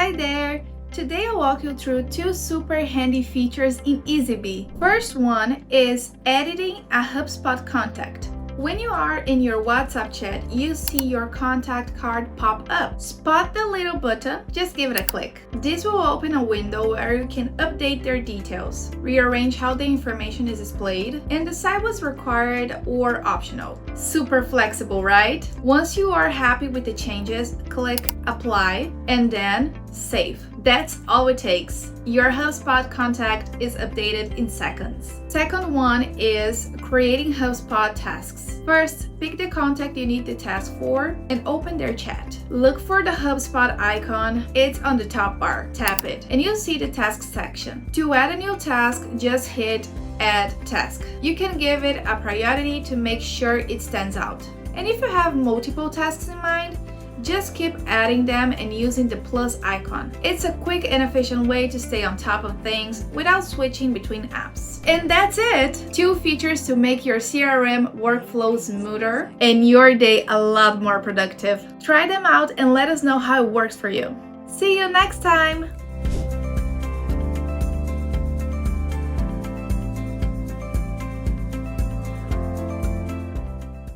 Hi there! Today I'll walk you through two super handy features in Eazybe. First one is editing a HubSpot contact. When you are in your WhatsApp chat, you see your contact card pop up. Spot the little button, just give it a click. This will open a window where you can update their details, rearrange how the information is displayed, and decide what's required or optional. Super flexible, right? Once you are happy with the changes, click Apply and then Save. That's all it takes. Your HubSpot contact is updated in seconds. Second one is creating HubSpot tasks. First, pick the contact you need the task for and open their chat. Look for the HubSpot icon. It's on the top bar. Tap it and you'll see the task section. To add a new task, just hit Add Task. You can give it a priority to make sure it stands out. And if you have multiple tasks in mind, just keep adding them and using the plus icon. It's a quick and efficient way to stay on top of things without switching between apps. And that's it! 2 features to make your CRM workflow smoother and your day a lot more productive. Try them out and let us know how it works for you. See you next time!